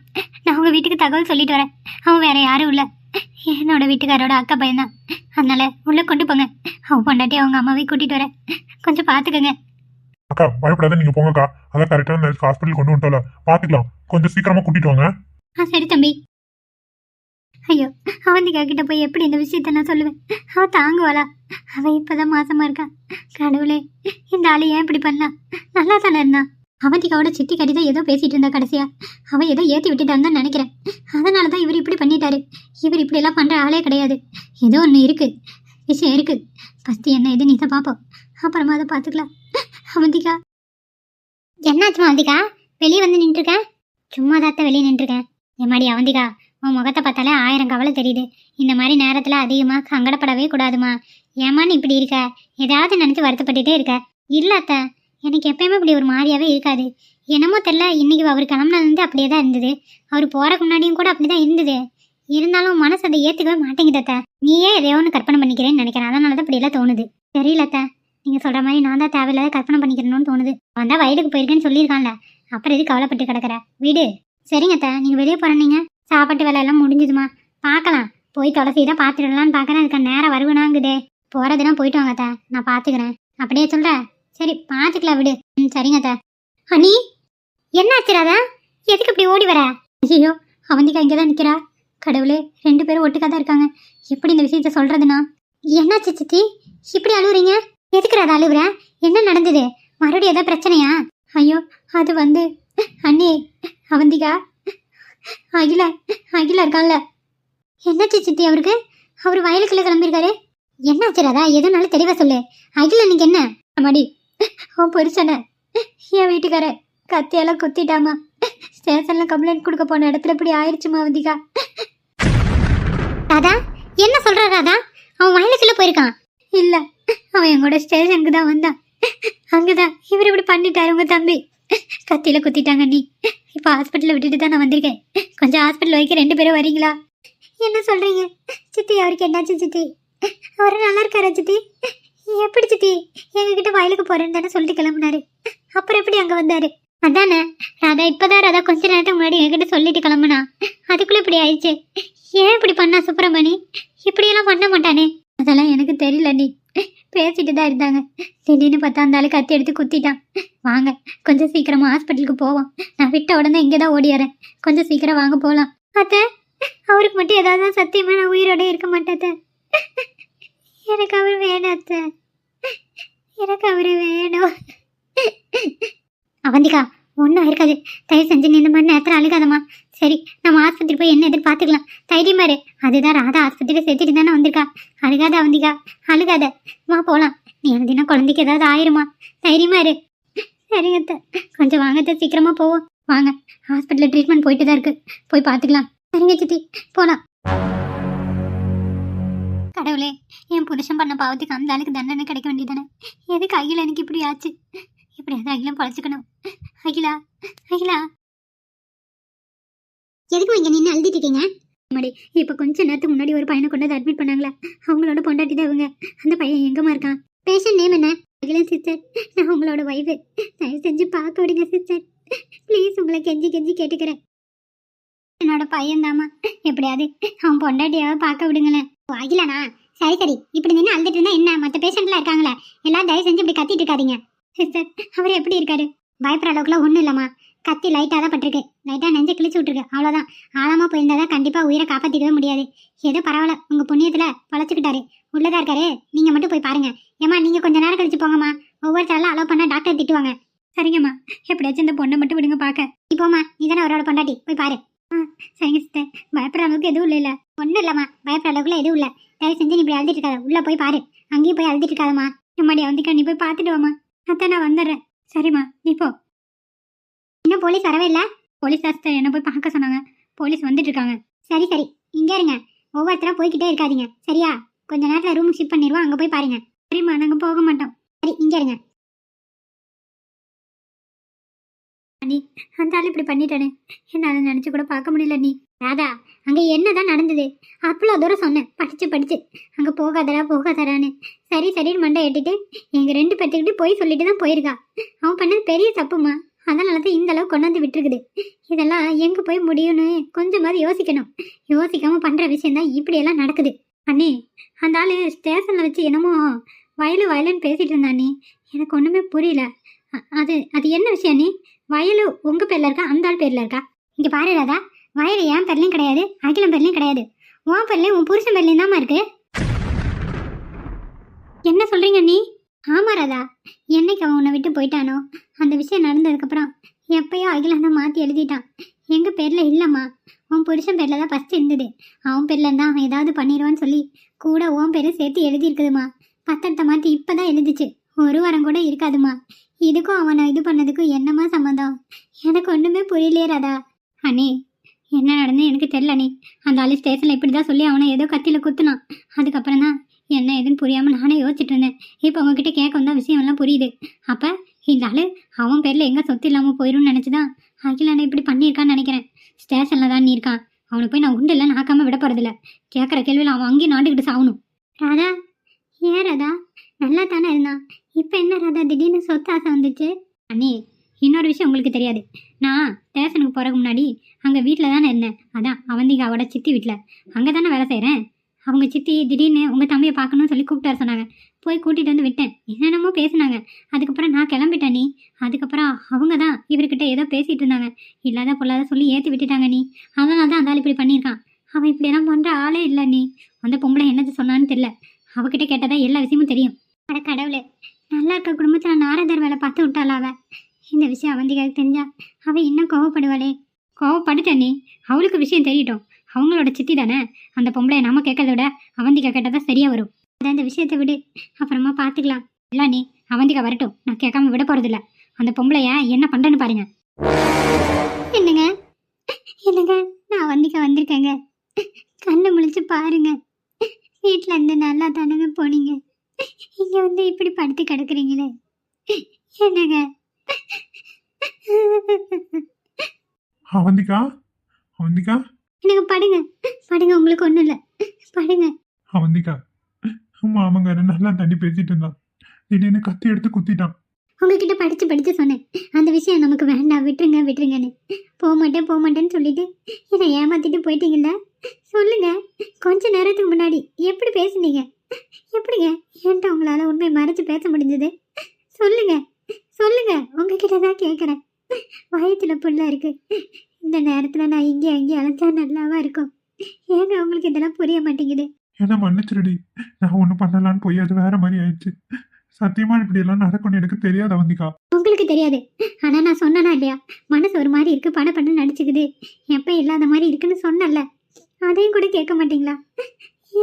நான் உங்கள் வீட்டுக்கு தகவல் சொல்லிட்டு வரேன். அவன் வேற யாரும் இல்லை, என்னோட வீட்டுக்காரோட அக்கா பையன்தான். அதனால உள்ளே கொண்டு போங்க. அவன் பொண்டாட்டி அவங்க அம்மாவை கூட்டிகிட்டு வரேன். கொஞ்சம் பார்த்துக்கோங்க. அக்கா, பயப்படாத, நீங்கள் போங்கக்கா. அதான் கரெக்டாக இந்த ஹாஸ்பிட்டல் கொண்டு வந்துட்டோம்ல, பார்த்துக்கலாம். கொஞ்சம் சீக்கிரமாக கூட்டிட்டு வாங்க. சரி தம்பி. ஐயோ, அவந்திகா கிட்ட போய் எப்படி இந்த விஷயத்த நான் சொல்லுவேன்? அவள் தாங்குவாளா? அவள் இப்போதான் மாசமா இருக்கா. கடவுளே, இந்த ஆளு ஏன் இப்படி பண்ணா? நல்லா தானே இருந்தா. அவந்திகாவோட சித்தி கடிதம் ஏதோ பேசிட்டு இருந்தா. கடைசியா அவன் ஏதோ ஏற்றி விட்டுட்டான்னு தான் நினைக்கிறேன். அதனால தான் இவர் இப்படி பண்ணிட்டாரு. இவர் இப்படி எல்லாம் பண்ற ஆளே கிடையாது. ஏதோ ஒன்று இருக்கு, விஷயம் இருக்கு. ஃபஸ்ட்டு என்ன எது நீ தான் பார்ப்போம், அப்புறமா அதை பார்த்துக்கலாம். அவந்திகா, என்னாச்சுமா அவந்திகா? வெளியே வந்து நின்றுருக்கேன். சும்மா தாத்த வெளியே நின்றுருக்கேன். எம்மாடி அவந்திகா, உன் முகத்தை பார்த்தாலே 1000 கவலை தெரியுது. இந்த மாதிரி நேரத்தில் அதிகமாக சங்கடப்படவே கூடாதுமா. ஏமான்னு இப்படி இருக்க? ஏதாவது நினச்சி வருத்தப்பட்டுட்டே இருக்க? இல்லை அத்தை, எனக்கு எப்பயுமே இப்படி ஒரு மாதிரியாவே இருக்காது. என்னமோ தெரில, இன்னைக்கு அவர் கிளம்புனதுலேருந்து அப்படியே தான் இருந்தது. அவர் போகிறக்கு முன்னாடியும் கூட அப்படி தான் இருந்தது. இருந்தாலும் மனசு அதை ஏற்றுக்கவே மாட்டேங்குது அத்தை. நீயே எதையோ ஒன்று கற்பனை பண்ணிக்கிறேன்னு நினைக்கிறேன். அதனால தான் இப்படியெல்லாம் தோணுது. தெரியல அத்தை, நீங்கள் சொல்கிற மாதிரி நான் தான் தேவையில்லாத கற்பனை பண்ணிக்கிறேன்னு தோணுது. அவன் தான் வயலுக்கு போயிருக்கேன்னு சொல்லியிருக்கான்ல, அப்புறம் எது கவலைப்பட்டு கிடக்குற? வீடு சரிங்க அத்தை, நீங்கள் வெளியே போகிறீங்க. சாப்பாட்டு வேலையெல்லாம் முடிஞ்சுதுமா. பார்க்கலாம், போய் துளசி தான் பார்த்துடலான்னு பார்க்குறேன். அதுக்கு நேரம் வருவனாங்குதே. போகிறதுனா போயிட்டு வாங்க அத்தை, நான் பார்த்துக்கிறேன். அப்படியே சொல்கிறேன். சரி பார்த்துக்கலாம் விடு. சரிங்க அத்தை. அண்ணி என்ன ஆச்சுராதா? எதுக்கு இப்படி ஓடி வர? ஐயோ, அவந்திக்கா இங்கே தான் நிற்கிறா. கடவுளே, 2 பேரும் ஒட்டுக்காக தான் இருக்காங்க. எப்படி இந்த விஷயத்த சொல்கிறதுனா? என்னாச்சு சித்தி, இப்படி அழுவுறீங்க? எதுக்கு ராதா அழுவுற? என்ன நடந்தது? மறுபடியும் ஏதாவது பிரச்சனையா? ஐயோ அது வந்து அண்ணி, அவந்திகா அகிலா இருக்கான்ல. என்னாச்சு சித்தி அவருக்கு? அவர் வயலுக்குள்ள கிளம்பியிருக்காரு. என்னாச்சு ராதா? எதுனாலும் தெளிவாக சொல்லு. அகில இன்னைக்கு என்ன மடி? அவன் புருஷனை என் வீட்டுக்கார கத்தியெல்லாம் குத்திட்டாமா. ஸ்டேஷன்ல கம்ப்ளைண்ட் கொடுக்க போன இடத்துல இப்படி ஆயிடுச்சுமா அவந்திகா. ராதா என்ன சொல்ற ராதா? அவன் வயலுக்குள்ள போயிருக்கான்? இல்ல, அவன் என் கூட ஸ்டேஷனுக்கு தான் வந்தான். அங்கதான் இவர் இப்படி பண்ணிட்டாரு உங்க தம்பி. கத்தியில குத்திட்டாங்க. நீ இப்ப ஹாஸ்பிட்டல்ல விட்டுட்டு தான் நான் வந்திருக்கேன். கொஞ்சம் ஹாஸ்பிட்டல் வைக்க 2 பேரும் வரீங்களா? என்ன சொல்றீங்க சித்தி? அவருக்கு என்னாச்சு சித்தி? அவரு நல்லா இருக்காரா சித்தி? எப்படி சித்தி? எங்ககிட்ட வயலுக்கு போறேன்னு தானே சொல்லிட்டு கிளம்புனாரு. அப்புறம் எப்படி அங்க வந்தாரு? அதானே ராதா, இப்பதான் ராதா கொஞ்ச நேரத்துக்கு முன்னாடி என்கிட்ட சொல்லிட்டு கிளம்புனா. அதுக்குள்ள இப்படி ஆயிடுச்சு. ஏன் இப்படி பண்ணா சுப்பிரமணி? இப்படியெல்லாம் பண்ண மாட்டானே. அதெல்லாம் எனக்கு தெரியல. நீ பேசிட்டு தான் இருந்தாங்க. திடீர்னு பார்த்தா அந்த ஆளு கத்தி எடுத்து குத்திட்டான். வாங்க கொஞ்சம் சீக்கிரமா ஹாஸ்பிட்டலுக்கு போவோம். நான் விட்ட உடனே இங்கே தான் ஓடி வரேன். கொஞ்சம் சீக்கிரம் வாங்க போகலாம். அத்தை, அவருக்கு மட்டும் ஏதாவது சத்தியமா நான் உயிரோட இருக்க மாட்டேன். எனக்கு அவர் வேணும் அத்தை, எனக்கு அவரு வேணும். அவந்திகா ஒன்றும் இருக்காது. தயவு செஞ்சு நீ இந்த மாதிரி நேரத்தில் அழுகாதம்மா. சரி, நம்ம ஆஸ்பத்திரி போய் என்ன எதிர்த்து பார்த்துக்கலாம். தைரியமா இரு. அதுதான் ராதா ஆஸ்பத்திரியில் சேர்த்துட்டு தானே வந்திருக்கா. அழுகாத அவந்திகா, அழுகாத. வா போகலாம். நீ எழுதினா குழந்தைக்கு ஏதாவது ஆயிருமா. தைரியமா இரு. சரிங்க, கொஞ்சம் வாங்கத்த, சீக்கிரமா போவோம். வாங்க, ஹாஸ்பிட்டலில் ட்ரீட்மெண்ட் போயிட்டு தான் இருக்கு, போய் பார்த்துக்கலாம். சரிங்க சித்தி, போகலாம். கடவுளே, என் புருஷன் பண்ண பாவத்துக்கு அந்த ஆளுக்கு தண்டனை கிடைக்க வேண்டியதானே. எதுக்கு அகிலா எனக்கு இப்படி ஆச்சு? இப்படியாவது அகிலம் பழச்சிக்கணும். அகிலா எதுக்கு இங்க நின்று அழுதிட்டு இருக்கீங்க? இப்ப கொஞ்ச நேரத்துக்கு முன்னாடி ஒரு பையனை கொண்டாந்து அட்மிட் பண்ணாங்களா, அவங்களோட பொண்டாட்டி தான் இவங்க. அந்த பையன் எங்கம்மா இருக்கான்? பேஷண்ட் நேம் என்ன? அகிலன் சிஸ்டர், நான் உங்களோட ஒய்ஃபு. தயவு செஞ்சு பார்க்க விடுங்க சிஸ்டர், ப்ளீஸ். உங்களை கெஞ்சி கேட்டுக்கிறேன். என்னோட பையன் தாமா, எப்படியாவது அவன் பொண்டாட்டியாவது பார்க்க விடுங்களேன். அகிலானா? சரி, இப்படி நின்று அழுதுட்டு இருந்தா என்ன? மற்ற பேஷண்ட்லாம் இருக்காங்களே, எல்லாரும் தயவு செஞ்சு இப்படி கத்திட்டு இருக்காதீங்க. சிஸ்டர், அவர் எப்படி இருக்காரு? பயப்படுற அளவுக்குலாம் ஒன்றும் இல்லைம்மா. கத்தி லைட்டாக தான் பட்டிருக்கு, லைட்டாக நெஞ்சை கிழிச்சு விட்ருக்கு, அவ்வளோதான். ஆழமாக போயிருந்தாதான் கண்டிப்பாக உயிரை காப்பாற்றிக்கவே முடியாது. ஏதோ பரவாயில்ல, உங்கள் புண்ணியத்தில் பழச்சிக்கிட்டாரு, உள்ளதாக இருக்காரு. நீங்கள் மட்டும் போய் பாருங்க. ஏம்மா, நீங்கள் கொஞ்சம் நேரம் கழிச்சு போங்கம்மா. ஒவ்வொருத்தரெல்லாம் அலோவ் பண்ணால் டாக்டர் திட்டுவாங்க. சரிங்கம்மா, எப்படியாச்சும் இந்த பொண்ணை மட்டும் விடுங்க பார்க்க. இப்போம்மா, நீ தானே அவரோட பொண்டாட்டி, போய் பாரு. சரிங்க சிஸ்டர், பயப்படுற அளவுக்கு எதுவும் இல்லைல்ல? ஒன்றும் இல்லைம்மா, பயப்படுற அளவுக்குலாம் எதுவும் இல்லை. தயவு செஞ்சு நீ இப்படி அழுதுட்டு இருக்காத, உள்ளே போய் பாரு. அங்கேயும் போய் அழுதுட்டு இருக்காதம்மா. எம்மாடி அவந்திக்கா, நீ போய் பார்த்துட்டு வாம்மா. அதான் நான் வந்துடுறேன். சரிம்மா, நீ போ. இன்னும் போலீஸ் வரவே இல்லை? போலீஸ் ஆஸ்டர் என்ன போய் பார்க்க சொன்னாங்க. போலீஸ் வந்துட்டு இருக்காங்க. சரி, இங்கே இருங்க. ஒவ்வொருத்தரா போய்கிட்டே இருக்காதீங்க, சரியா? கொஞ்ச நேரத்தில் ரூம் ஷிஃப்ட் பண்ணிடுவோம், அங்கே போய் பாருங்க. சரிம்மா, நாங்கள் போக மாட்டோம். சரி, இங்கே இருங்க. நீ அந்த ஆள் இப்படி பண்ணிட்டானே, என்னால் நினச்சி கூட பார்க்க முடியல. நீ ராதா, அங்கே என்னதான் நடந்தது? அவ்வளோ தூரம் சொன்னேன், படிச்சு அங்கே போகாதரான்னு. சரின்னு மண்டை ஏட்டிட்டு எங்கள் 2 பேர்த்துக்கிட்டு போய் சொல்லிட்டு தான் போயிருக்கா. அவன் பண்ணது பெரிய தப்புமா. அதனால தான் இந்த அளவு கொண்டாந்து விட்டுருக்குது. இதெல்லாம் எங்கே போய் முடியும்னு கொஞ்சமாவது யோசிக்கணும். யோசிக்காமல் பண்ணுற விஷயந்தான் இப்படியெல்லாம் நடக்குது. அண்ணே, அந்த ஆள் ஸ்டேஷனில் வச்சு என்னமோ வயலுன்னு பேசிகிட்டு இருந்தாண்ணே. எனக்கு ஒன்றுமே புரியல. அது என்ன விஷயம்? நீ வயலு உங்கள் பேரில் இருக்கா, அந்த ஆள் பேரில் இருக்கா? இங்கே பாரு ராதா, வயலு என் பேர்லையும் கிடையாது, அகிலம் பேர்லையும் கிடையாது. உன் பேர்லையும் உன் புருஷன் பேர்லையும் தாம்மா இருக்கு. என்ன சொல்கிறீங்க நீ? ஆமாம் ராதா, என்னைக்கு அவன் உன்னை விட்டு போயிட்டானோ அந்த விஷயம் நடந்ததுக்கப்புறம் எப்பயோ அகிலம் தான் மாற்றி எழுதிட்டான். எங்கள் பேரில் இல்லைம்மா, உன் புருஷன் பேரில் தான் ஃபஸ்ட்டு இருந்தது. அவன் பேரில் இருந்தால் அவன் ஏதாவது பண்ணிடுவான்னு சொல்லி கூட உன் பேரை சேர்த்து எழுதியிருக்குதுமா. பத்திரத்தை மாற்றி இப்போ தான் எழுதிச்சு, 1 வாரம் கூட இருக்காதுமா. இதுக்கும் அவனை இது பண்ணதுக்கும் என்னம்மா சம்மந்தம்? எனக்கு ஒன்றுமே புரியலையே ராதா. அண்ணே, என்ன நடந்து எனக்கு தெரியல நீ. அந்த ஆளு ஸ்டேஷனில் இப்படி தான் சொல்லி அவனை ஏதோ கத்தியில் குத்துனான். அதுக்கப்புறம் தான் என்ன ஏதுன்னு புரியாமல் நானே யோசிச்சுட்டு இருந்தேன். இப்போ உங்ககிட்ட கேட்க வந்தா விஷயம் எல்லாம் புரியுது. அப்போ இந்த ஆளு அவன் பேரில் எங்கே சொத்து இல்லாமல் போயிடும்னு நினச்சிதான் அகிலான இப்படி பண்ணியிருக்கான்னு நினைக்கிறேன். ஸ்டேஷனில் தான் நீ இருக்கான். அவனை போய் நான் உண்டு இல்லை நாக்காமல் விட போகிறதில்ல. கேட்குற கேள்வியில் அவன் அங்கேயும் நாண்டுக்கிட்டு சாகணும். ராதா, ஏன் ராதா? நல்லா தானே இருந்தான். இப்போ என்ன ராதா திடீர்னு சொத்து ஆசை வந்துச்சு? அண்ணி, இன்னொரு விஷயம் உங்களுக்கு தெரியாது. நான் ஸ்டேஷனுக்கு போகிறதுக்கு முன்னாடி அங்கே வீட்டில் தானே இருந்தேன். அதான் அவந்திகாவோட சித்தி வீட்டில் அங்கே தானே வேலை செய்கிறேன். அவங்க சித்தி திடீர்னு உங்கள் தம்பியை பார்க்கணும்னு சொல்லி கூப்பிட்டு வர சொன்னாங்க. போய் கூட்டிகிட்டு வந்து விட்டேன். என்னென்னமோ பேசுனாங்க. அதுக்கப்புறம் நான் கிளம்பிட்டேன் நீ. அதுக்கப்புறம் அவங்க தான் இவர்கிட்ட ஏதோ பேசிகிட்டு இருந்தாங்க. இல்லாத பொல்லாத சொல்லி ஏற்றி விட்டுட்டாங்க நீ. அதனால தான் அந்த ஆள் இப்படி பண்ணியிருக்கான். அவன் இப்படியெல்லாம் பண்ணுற ஆளே இல்லை நீ. அந்த பொம்பளை என்னது சொன்னான்னு தெரியல. அவகிட்ட கேட்டதா எல்லா விஷயமும் தெரியும். அட கடவுளே, நல்லா இருக்க குடும்பத்தில் நாரதர் வேலை பார்த்து விட்டாளா அவ? இந்த விஷயம் அவந்திகாவுக்கு தெரிஞ்சா அவள் இன்னும் கோவப்படுவாளே. கோவப்பட்டுட்டேன் நீ. அவளுக்கு விஷயம் தெரியட்டும். அவங்களோட சித்தி தானே. அந்த பொம்பளையை நாம கேட்கறத விட அவந்திகா கேட்டதான் சரியா வரும். அதான் இந்த விஷயத்தை விடு, அப்புறமா பார்த்துக்கலாம். இல்லை நீ, அவந்திகா வரட்டும். நான் கேட்காம விட போறதில்ல. அந்த பொம்பளைய என்ன பண்றேன்னு பாருங்க. என்னங்க என்னங்க, நான் அவந்திகா வந்திருக்கேங்க. கண்ணு முழிச்சு பாருங்க. வீட்டில் இருந்து நல்லா தானங்க போனீங்க. இங்க வந்து இப்படி படுத்து கிடக்குறீங்களே என்னங்க? அவந்திகா, அவந்திகா, எனக்கு படுங்க படுங்க, உங்களுக்கு ஒன்றும் இல்லை, படுங்க. அவந்திகா, மாமங்கார நல்லா தண்ணி பேசிட்டு இருந்தான். திடீர்னு கத்தி எடுத்து குத்திட்டான். உங்ககிட்ட படிச்சு சொன்னேன் அந்த விஷயம் நமக்கு வேண்டாம், விட்டுருங்க விட்டுருங்கன்னு. போக மாட்டேன்னு சொல்லிட்டு என்னை ஏமாத்திட்டு போயிட்டீங்கல்ல. சொல்லுங்க, கொஞ்ச நேரத்துக்கு முன்னாடி எப்படி பேசுனீங்க? எப்படிங்க என்கிட்ட உங்களால உண்மையை மறைச்சு பேச முடிஞ்சது? சொல்லுங்க சொல்லுங்க, உங்ககிட்ட தான் கேட்குறேன். வயத்துல புள்ள இருக்கு. இந்த நேரத்துல நான் இங்கே அங்கேயும் அழைச்சா நல்லாவா இருக்கும்? ஏங்க உங்களுக்கு இதெல்லாம் புரிய மாட்டேங்குது? என்ன மன்னிச்சிருடி. நான் ஒன்றும் பண்ணலான்னு போய் அது வேற மாதிரி ஆயிடுச்சு. சத்தியமா இப்படி எல்லாம் நடக்கும்னு எனக்கு தெரியாது அவந்திகா. உங்களுக்கு தெரியாது, ஆனா நான் சொன்னனா இல்லையா? மனசு ஒரு மாதிரி இருக்கு, பட நடிச்சுக்குது, எப்ப இல்லாத மாதிரி இருக்குன்னு சொன்னல. அதையும் கூட கேட்க மாட்டீங்களா?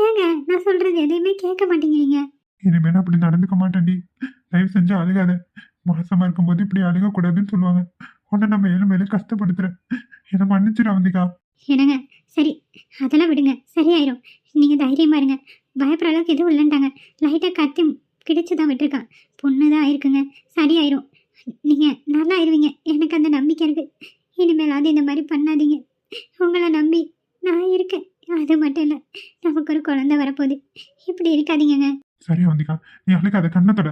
ஏங்க நான் சொல்றது எதையுமே கேட்க மாட்டேங்கிறீங்க. இனிமே நான் அப்படி நடந்துக்க மாட்டேன்டி. தயவு செஞ்சு அழுகாத. மாசமா இருக்கும்போது இப்படி அழுக கூடாதுன்னு சொல்லுவாங்க. உன்னை நம்ம மேலும் மேலும் கஷ்டப்படுத்துறேன். என்ன மன்னிச்சிரு அவந்திகா. என்னங்க, சரி அதெல்லாம் விடுங்க, சரியாயிரும். நீங்க தைரியமா இருங்க. பயப்படுற அளவுக்கு எதுவும் இல்லைன்ட்டாங்க. லைட்டா கத்தி கிடைச்சுதான் விட்டுருக்கான். பொண்ணு தான் இருக்குங்க, சரியாயிரும். நீங்க நல்லா ஆயிருவீங்க, எனக்கு அந்த நம்பிக்கை இருக்கு. இனிமேலாவது இந்த மாதிரி பண்ணாதீங்க. உங்களை நம்பி நான் இருக்கேன். அது மட்டும் இல்லை, நமக்கு ஒரு குழந்தை வரப்போகுது. இப்படி இருக்காதீங்கங்க. சரி அவந்திகா, நீ அழுகாத, கண்ணத்தோட.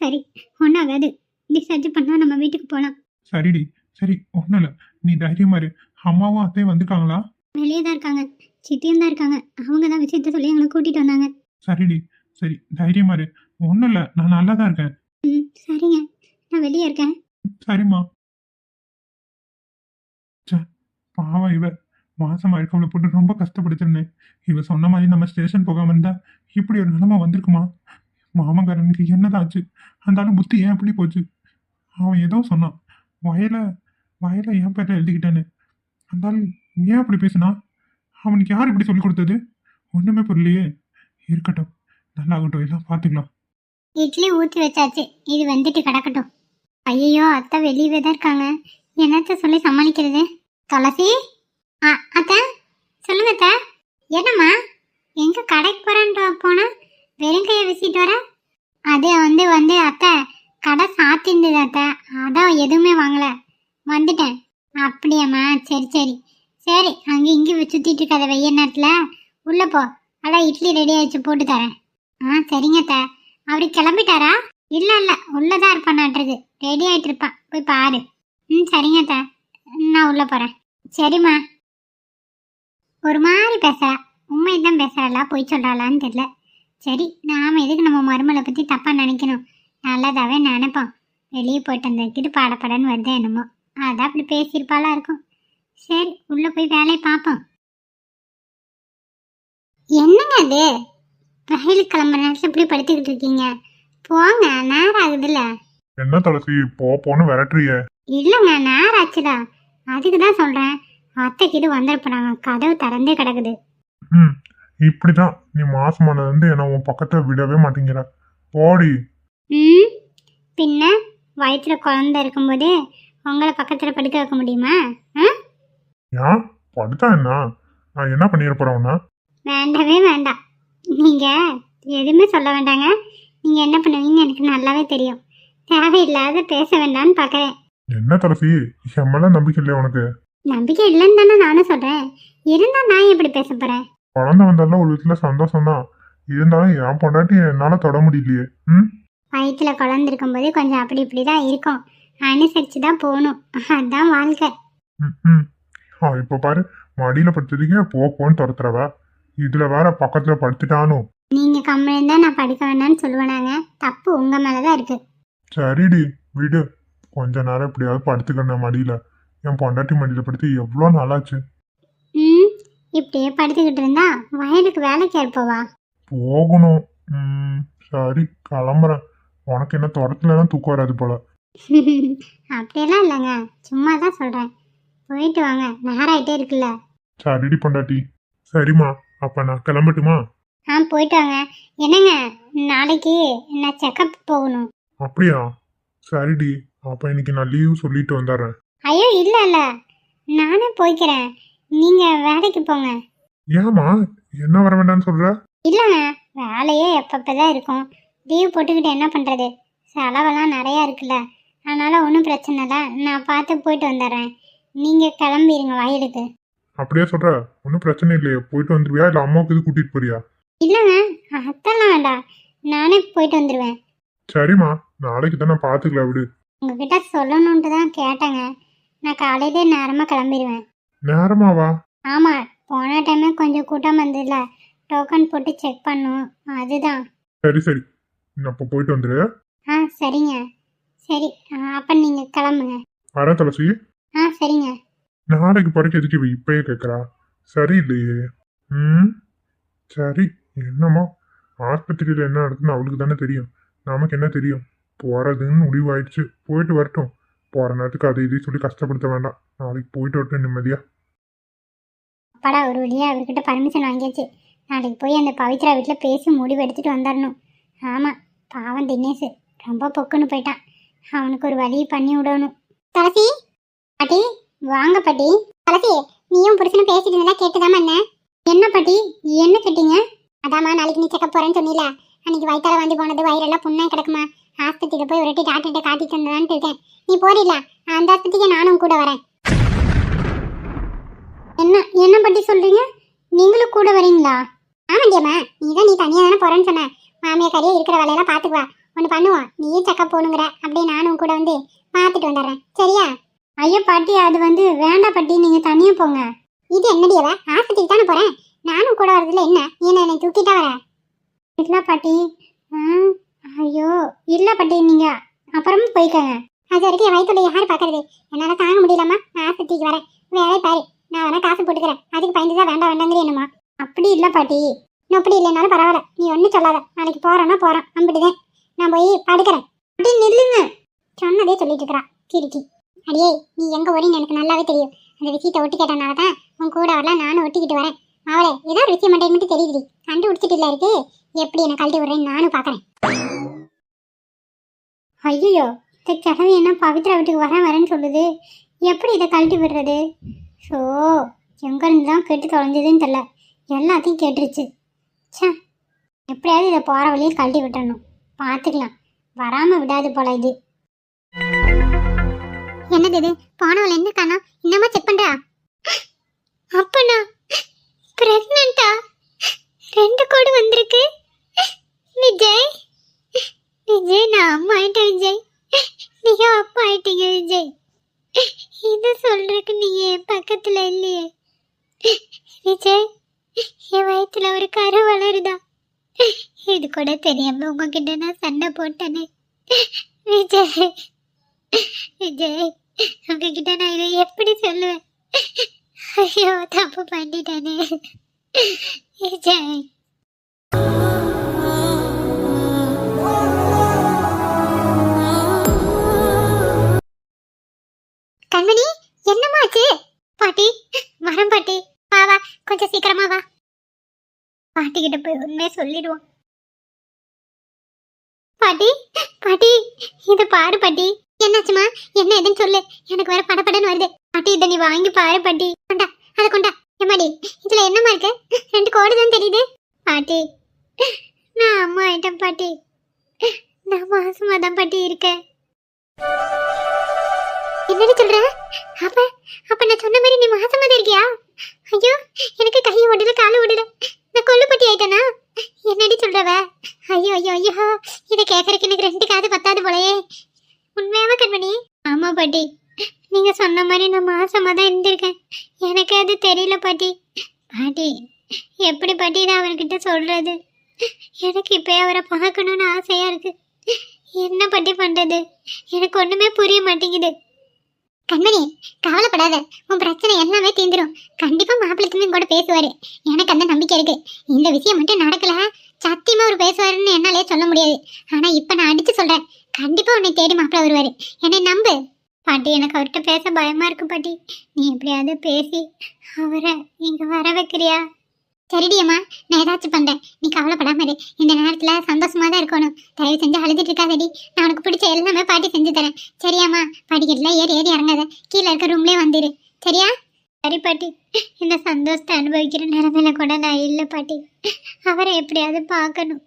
சரி, ஒன்றாகாது. டிஸ்சார்ஜ் பண்ணால் நம்ம வீட்டுக்கு போகலாம். சரிடி, சரி, ஒன்றும் இல்லை. நீ தைரியமா இரு. அம்மாவும் அத்தையும் வந்துருக்காங்களா? வெளியே தான் இருக்காங்க, சித்தியும் தான் இருக்காங்க. அவங்க தான் விஷயத்த சொல்லி எங்களை கூட்டிகிட்டு வந்தாங்க. சரிடி, சரி, தைரியமா இரு. ஒன்றும் இல்லை, நான் நல்லா தான் இருக்கேன். ம், சரிங்க, நான் வெளியே இருக்கேன். சரிம்மா. சே, பாவம் இவ. மாசமா இருக்கவளை போட்டு ரொம்ப கஷ்டப்படுத்திருந்தேன். இவ சொன்ன மாதிரி நம்ம ஸ்டேஷன் போகாம இருந்தா இப்படி ஒரு நிலைமை வந்திருக்குமா? மாமங்காரனுக்கு என்னதான் ஆச்சு? அந்த ஆளு புத்தி ஏன் இப்படி போச்சு? அவன் ஏதோ சொன்னான், வயலை வயலை என் பேர்ல எழுதிக்கிட்டேன்னு. அந்த ஆள் ஏன் அப்படி பேசுனா? அவனுக்கு யார் இப்படி சொல்லி கொடுத்தது? ஒண்ணுமே புரியலையே. இருக்கட்டும், நல்லாகட்டும், எல்லாம் பார்த்துக்கலாம். இட்லி ஊற்றி வச்சாச்சு, இது வந்துட்டு கிடக்கட்டும். ஐயோ, அத்தை வெளியவே தான் இருக்காங்க. என்னத்த சொல்லி சமாளிக்கிறது? துளசி, அத்தை சொல்லுங்க அத்தை. என்னம்மா, எங்க கடைக்கு போறான்ட்டு போனா வெறும் கையை வீசிட்டு வர? அது வந்து அத்தை கடை சாத்திருந்தது அத்தை, அதான் எதுவுமே வாங்கல, வந்துட்டேன். அப்படியாம்மா, சரி சரி, அங்கே இங்கேயும் சுத்திட்டு இருக்காத வெய்ய நேரத்தில். உள்ள போ, அதான் இட்லி ரெடி ஆயிடுச்சு, போட்டு தரேன். சரிங்க அத்தை. அவரு கிளம்பிட்டாரா? இல்லை உள்ளதான் இருப்பான்ட்டுருக்கு, ரெடி ஆகிட்டு இருப்பான், போய் பாரு. சரிங்க அத்தை, நான் உள்ளே போகிறேன். சரிம்மா. ஒரு மாதிரி பேசுறா, உண்மையை தான் பேசுறாளா பொய் சொல்கிறாளான்னு தெரியல. சரி, நாம் எதுக்கு நம்ம மருமலை பற்றி தப்பாக நினைக்கணும்? நல்லதாகவே நினைப்போம். வெளியே போயிட்டு வந்துக்கிட்டு பாடப்படன்னு வருது என்னமோ, அதான் அப்படி பேசியிருப்பாளா இருக்கும். சரி, உள்ளே போய் வேலையை பார்ப்போம். என்னங்க அது, ரயில் கிளம்புற நேரத்தில் இப்படி படுத்துக்கிட்டு இருக்கீங்க? போங்க, நேரம் ஆகுதுல்ல. என்ன துளசி போன்னு விரட்டுறிய? இல்லைங்க, நேரம் ஆச்சுடா, அதுக்கு தான் சொல்கிறேன். அத்தைக்கிட்டு வந்துருப்பாங்க, கதவு திறந்தே கிடக்குது. இப்படிதான் நீ மாசமானது வந்து என்ன உன் பக்கத்துல விடவே மாட்டேங்கிற. போடி. பின்ன வயிற்றுல குழந்தை இருக்கும்போது உங்களை பக்கத்தில் படுக்க வைக்க முடியுமா? ஏன் படுத்தா என்ன? நான் என்ன பண்ணிட போறேன் உன்ன? வேண்டவே வேண்டாம். நீங்கள் எதுவுமே சொல்ல வேண்டாங்க. நீங்கள் என்ன பண்ணுவீங்கன்னு எனக்கு நல்லாவே தெரியும். தேவையில்லாத பேச வேண்டாம்னு பார்க்குறேன். என்ன துளசி, என் மேல நம்பிக்கை இல்லையா உனக்கு? நம்பிக்கை இல்லைன்னு தானே நானும் சொல்கிறேன். இருந்தால் நான் எப்படி பேச போகிறேன்? குழந்தை வந்தாலும் ஒரு வீட்டுல சந்தோஷம் தான். இருந்தாலும் என் பொண்டாட்டி என்னால தொட முடியலையே. ம். வயிற்றுல குழந்தை இருக்கும்போது கொஞ்சம் அப்படி இப்படி தான் இருக்கும். அனுசரித்து தான் போகணும். அதுதான் வாழ்க்கை. ம். இப்ப பாரு, மடியில படுத்ததுக்கே போன்னு துரத்துறவ. இதுல வேற பக்கத்துல படுத்துட்டானோ. நீங்கள் கம்மல் இருந்தால் நான் படிக்க வேண்டாம்னு சொல்லுவேனாங்க. தப்பு உங்கள் மேலே தான் இருக்குது. சரிடி, விடு. கொஞ்ச நேரம் எப்படியாவது படுத்துக்கிறேன் மடியில. என் பொண்டாட்டி மடியில படுத்து எவ்வளோ நாளாச்சு. ம், இப்படியே படுத்துக்கிட்டு இருந்தா வயலுக்கு வேலைக்கு ஏற்பவா? போகணும். சரி, கிளம்புறேன். உனக்கு என்ன துரத்துலலாம் தூக்கம் வராது போல. அப்படியெல்லாம் இல்லைங்க, சும்மா தான் சொல்கிறேன். போயிட்டு வாங்க, நேரம் ஆகிட்டே இருக்குல்ல. சரிடி பொண்டாட்டி. சரிம்மா, அப்ப நான் கிளம்பட்டுமா? போயிட்டு வாங்க. என்னங்க, நாளைக்கு நான் செக்கப் போகணும். அப்படியா? சரிடி, அப்ப இன்னைக்கு நான் லீவ் சொல்லிட்டு வந்துடுறேன். ஐயோ இல்லை இல்லை, நானே போய்க்கிறேன். நீங்கள் வேலைக்கு போங்க. ஏமா என்ன வர வேண்டாம்னு சொல்ற? இல்லைங்க, வேலையே எப்பப்போ தான் இருக்கும். லீவ் போட்டுக்கிட்டு என்ன பண்ணுறது? செலவெல்லாம் நிறையா இருக்குல்ல. அதனால் ஒன்றும் பிரச்சனை இல்லை, நான் பார்த்து போயிட்டு வந்துடுறேன். நீங்கள் கிளம்பிடுங்க வயலுக்கு. அப்படியே சொல்ற? ஒன்றும் பிரச்சனை இல்லையே, போயிட்டு வந்துருவியா இல்லை அம்மாவுக்கு இது கூட்டிட்டு போறியா? இல்லைங்க, அதெல்லாம் வேண்டாம், நானே போயிட்டு வந்துடுவேன். சரிம்மா, நாளைக்கு தானே பார்த்துக்கலாம், விடு. உங்ககிட்ட சொல்லணுன்ட்டு தான் கேட்டேங்க. நான் காலையிலே நேரமாக கிளம்பிடுவேன். நேரமாவா? ஆமாம், போன டைமே கொஞ்சம் கூட்டம் வந்ததில்ல, டோக்கன் போட்டு செக் பண்ணும், அதுதான். சரி சரி, அப்போ போயிட்டு வந்துரு. சரிங்க. சரி, அப்போ நீங்கள் கிளம்புங்க. வரேன் துளசி. சரிங்க. நாளைக்கு படிக்க எதுக்கு இவ இப்பயே கேட்குறா? சரி இல்லையே. சரி, என்னம்மா ஆஸ்பத்திரியில் என்ன நடக்குதுன்னு அவளுக்கு தானே தெரியும். நமக்கு என்ன தெரியும்? போகிறதுன்னு முடிவாயிடுச்சு, போயிட்டு வரட்டும். போகிற நேரத்துக்கு அதை இதையும் சொல்லி கஷ்டப்படுத்த வேண்டாம். நாளைக்கு போயிட்டு வரட்டும் நிம்மதியா. அப்பாடா, ஒரு வழியாக அவர்கிட்ட பர்மிஷன் வாங்கியாச்சு. நாளைக்கு போய் அந்த பவித்ரா வீட்டில் பேசி முடிவு எடுத்துகிட்டு வந்துடணும். ஆமாம், பாவம் தினேஷ் ரொம்ப பொக்குன்னு போயிட்டான். அவனுக்கு ஒரு வழி பண்ணி விடணும். துளசி பாட்டி, வாங்க பாட்டி. துளசி, நீயும் புருஷனும் பேசிட்டு இருந்தா கேட்டுதாமா? என்ன பாட்டி, என்ன கேட்டீங்க? அதாம்மா, நாளைக்கு நீ செக்கப் போறேன்னு சொன்னீல. அன்னைக்கு வயிற்றால வந்து போனது, வயிறெல்லாம் புண்ணாய் கிடக்குமா, ஆஸ்பத்திரியில் போய் ஒரு வாட்டி டாக்டர்கிட்ட காட்டிட்டு வந்ததான்ட்டு இருக்கேன். நீ போறீல? அந்த ஆஸ்பத்திரிக்கு நானும் கூட வரேன். என்ன பாட்டி சொல்றீங்க? நீங்களும் கூட வரீங்களா? ஆமாண்டியம்மா, நீ தனியாக தானே போறேன்னு சொன்ன. மாமியா கறியே இருக்கிற வேலையெல்லாம் பார்த்துக்குவா. ஒன்று பண்ணுவோம், நீயும் செக்கப் போகணுங்கிற, அப்படியே நானும் கூட வந்து பார்த்துட்டு வந்துடுறேன், சரியா? ஐயோ பாட்டி, அது வந்து வேண்டாம் பாட்டி, நீங்கள் தனியாக போங்க. இது என்னடியவ, ஆஸ்பத்திரிக்கு தானே போகிறேன், நானும் கூட வரதுல என்ன? என்னை தூக்கிட்டா வர? இல்லை பாட்டி. ஐயோ இல்லை பாட்டி, நீங்கள் அப்புறமும் போய்க்கோங்க. அது வரைக்கும் என் வயிற்றுல யார் பார்க்கறது? என்னால் தாங்க முடியலம்மா, நான் ஆஸ்பத்திரிக்கு வரேன். வேலை பாரு, நான் வேணா காசு போட்டுக்கிறேன். அதுக்கு பயந்து தான் வேண்டாங்கிறீ என்னம்மா? அப்படி இல்லை பாட்டி, இன்னும் அப்படி இல்லைனாலும் பரவாயில்ல, நீ ஒன்றும் சொல்லாத. நாளைக்கு போகிறேன்னா போகிறேன், அப்படிதான். நான் போய் படுக்கிறேன். அப்படி நில்லுங்க, சொன்னதே சொல்லிட்டு இருக்கிறா கிரிக்கி. அடியே, நீ எங்கே ஓடின்னு எனக்கு நல்லாவே தெரியும். அந்த விஷயத்தை ஒட்டி கேட்டனால தான் உன் கூட வரலாம் நானும் ஒட்டிக்கிட்டு வரேன். அவளை ஏதோ ஒரு விஷயம் மட்டும் தெரியுது, கண்டுபிடிச்சிட்டு இல்லை இருக்கு. எப்படி என்னை கழட்டி விடுறேன்னு நானும் பார்க்குறேன். ஐயோ, இந்த கிழவி என்ன பவித்ரா வீட்டுக்கு வரேன்னு சொல்லுது. எப்படி இதை கழட்டி விடுறது? ஸோ எங்கேருந்து தான் கேட்டு தொலைஞ்சதுன்னு தெரில, எல்லாத்தையும் கேட்டுருச்சு. சே, எப்படியாவது இதை போகிற வழியில் கழட்டி விட்டுறணும். பார்த்துக்கலாம், வராமல் விடாது போல இது. என்னது இது? போனவள் என்ன காணோம்? இன்னமா செக் பண்ணுறா? அப்பனா பிரெக்னண்டா? 2 கோடு வந்திருக்கு. விஜய், நான் அம்மா ஆயிட்டேன் விஜய். நீங்க அப்பா ஆயிட்டீங்க விஜய். இது சொல்றதுக்கு நீங்க என் பக்கத்துல இல்லையே விஜய். என் வயிற்றுல ஒரு கரு வளருதா? இது கூட தெரியாம உங்ககிட்ட நான் சண்டை போட்டேனே விஜய். உங்ககிட்ட நான் இதை எப்படி சொல்லுவேன்? ஐயோ, தப்பு பண்ணிட்டேனே விஜய். கண்மணி, என்னமாச்சு? பாட்டி வரேன் பாட்டி. வா, கொஞ்சம் சீக்கிரமா வா. பாட்டி கிட்ட போய் உண்மையை சொல்லிடுவோம். பாட்டி பாட்டி, இதை பாரு பாட்டி. என்னாச்சுமா? என்ன எதுன்னு சொல்லு, எனக்கு வேற படப்படன்னு வருது. பாட்டி, இதை நீ வாங்கி பாரு பாட்டி. அதை கொண்டா. எம்மாடி இதுல என்னம்மா இருக்கு? 2 கோடு தான் தெரியுது. பாட்டி நான் அம்மா ஆயிட்டேன் பாட்டி. நான் மாசமா தான் பாட்டி இருக்கேன். என்னடி சொல்ற? அப்ப அப்ப நான் சொன்ன மாதிரி நீ மாசமா தான் இருக்கியா? ஐயோ எனக்கு கை ஓடல காலு ஓடல. நான் கொல்லுப்பட்டி ஆயிட்டேனா? என்னடி சொல்றவ? ஐயோ ஐயோ ஐயோ இதை கேட்கறதுக்கு எனக்கு 2 காது பத்தாது போலயே. உண்மையாவா கண்மணி? ஆமா பாட்டி, நீங்க சொன்ன மாதிரி நான் மாசமா தான் இருந்திருக்கேன். எனக்கு அது தெரியல பாட்டி. பாட்டி எப்படி பாட்டி இதை அவர்கிட்ட சொல்றது? எனக்கு இப்பயே அவரை பார்க்கணும்னு ஆசையா இருக்கு. என்ன பாட்டி பண்றது? எனக்கு ஒண்ணுமே புரிய மாட்டேங்குது. கண்மணி கவலைப்படாத, உன் பிரச்சனை எல்லாமே தீந்துரும். கண்டிப்பா மாப்பிள்ளை கூட பேசுவாரு, எனக்கு அந்த நம்பிக்கை இருக்கு. இந்த விஷயம் மட்டும் நடக்கல, சத்தியமா அவர் பேசுவாருன்னு என்னாலே சொல்ல முடியாது. ஆனா இப்ப நான் அடிச்சு சொல்றேன், கண்டிப்பா உன்னை தேடி மாப்பிள்ளை வருவாரு, என்னை நம்பு. பாட்டி எனக்கு அவர்கிட்ட பேச பயமா இருக்கு பாட்டி. நீ எப்படியாவது பேசி அவரை இங்க வர வைக்கிறியா? சரிடியம்மா, நான் ஏதாச்சும் பண்றேன், நீ கவலைப்படாம இரு. இந்த நேரத்துல சந்தோஷமா தான் இருக்கணும். தயவு செஞ்சு அழுதுட்டு இருக்காதடி. நான் உனக்கு பிடிச்ச எல்லாமே பாட்டி செஞ்சு தரேன். சரியாம்மா? படிக்கட்டுல ஏறி ஏறி இறங்காத, கீழே இருக்க ரூம்லயே வந்துரு. சரியா? சரி பாட்டி. இந்த சந்தோஷத்தை அனுபவிக்கிற நிலைமையில கூட நான் இல்லை பாட்டி. அவரை எப்படியாவது பார்க்கணும்,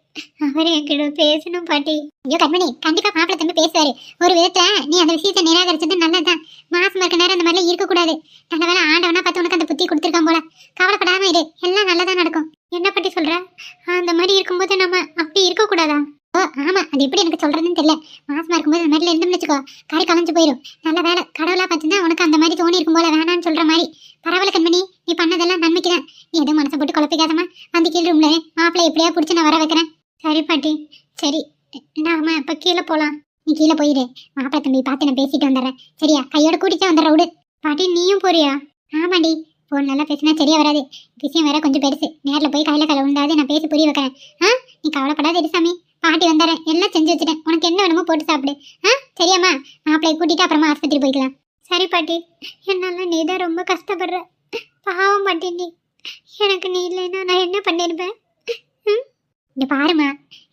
அவரை என்கிட்ட பேசணும் பாட்டி. ஐயோ கண்மணி, கண்டிப்பா மாப்பிள்ளை தம்பி பேசுவாரு. ஒரு விதத்தை நீ அந்த விஷயத்தை நிராகரிச்சது நல்லதுதான். மாசமா இருக்க நேரம் அந்த மாதிரிலாம் இருக்கக்கூடாது. நல்ல வேலை ஆண்டவனா பார்த்து உனக்கு அந்த புத்தி கொடுத்துருக்கான் போல. கவலைப்படாம இரு, எல்லாம் நல்லதா நடக்கும். என்ன பாட்டி சொல்ற? அந்த மாதிரி இருக்கும்போது நம்ம அப்படி இருக்கக்கூடாதா? ஓ ஆமா, அது எப்படி எனக்கு சொல்றதுன்னு தெரியல. மாசமா இருக்கும்போது அந்த மாதிரில இருந்துன்னு வச்சுக்கோ, கரை கலைஞ்சு போயிடும். நல்ல வேலை கடவுளா பார்த்துதான் உனக்கு அந்த மாதிரி தோணி இருக்கும் போல, வேணான்னு சொல்ற மாதிரி. பரவாயில்ல கண்மணி, நீ பண்ணதெல்லாம் நன்மைக்குதான். நீ எதுவும் மனசை போட்டு குழப்பிக்காதமா. வந்து கீழ் ரூம்ல மாப்பிள்ளை எப்படியா பிடிச்சி நான் வர வைக்கிறேன். சரி பாட்டி. சரி நாம இப்ப கீழே போலாம். நீ கீழே போயிடு, மாப்பிள்ளை தம்பி பார்த்து நான் பேசிட்டு வந்துடுறேன். சரியா? கையோட கூட்டிட்டு வந்துடுற விடு. பாட்டி நீயும் போறியா? ஆமாடி, போன் நல்லா பேசினா சரியா வராது. விஷயம் வேற கொஞ்சம் பெருசு, நேர்ல போய் கையில கலை உண்டாது நான் பேசி புரிய வைக்கிறேன். நீ கவலைப்படாத சாமி, பாட்டி வந்துடுறேன். எல்லாம் செஞ்சு வச்சுட்டேன், உனக்கு என்ன வேணுமோ போட்டு சாப்பிடு. சரியாம்மா? மாப்பிள்ளையை கூட்டிட்டு அப்புறமா ஆஸ்பத்திரி போய்க்கலாம். சரி பாட்டி. என்னால நீ தான் ரொம்ப கஷ்டப்படுற. பாவம் பாட்டி நீ. எனக்கு நீ இல்லைன்னா நான் என்ன பண்ணிருப்பேன்? இங்க பாருமா,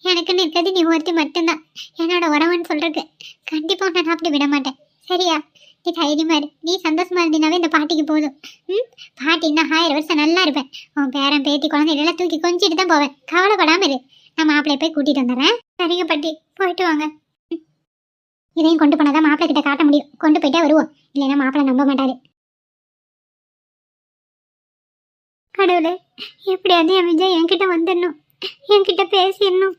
எனக்குன்னு இருக்கிறது நீ ஒருத்தி மட்டும்தான். என்னோட உறவுன்னு சொல்றதுக்கு கண்டிப்பா உன்னை நான் அப்படி விட மாட்டேன். சரியா? நீ தைரியமா இரு. நீ சந்தோஷமா இருந்தீனாவே இந்த பாட்டிக்கு போதும். பாட்டி நான் 1000 வருஷம் நல்லா இருப்பேன். உன் பேரன் பேத்தி குழந்தைகளெல்லாம் தூக்கி கொஞ்சிட்டு தான் போவேன். கவலைப்படாம இரு, நான் மாப்பிள்ளைய போய் கூட்டிட்டு வந்துடுறேன். சரிங்க பாட்டி, போயிட்டு வாங்க. இதையும் கொண்டு போனாதான் மாப்பிள்ளை கிட்ட காட்ட முடியும். கொண்டு போயிட்டே வருவோம், இல்லைன்னா மாப்பிள்ளை நம்ப மாட்டாரு. கடவுளே, எப்படியாவது என் விஜய் என்கிட்ட வந்துடணும், என்கிட்ட பேசிடணும்.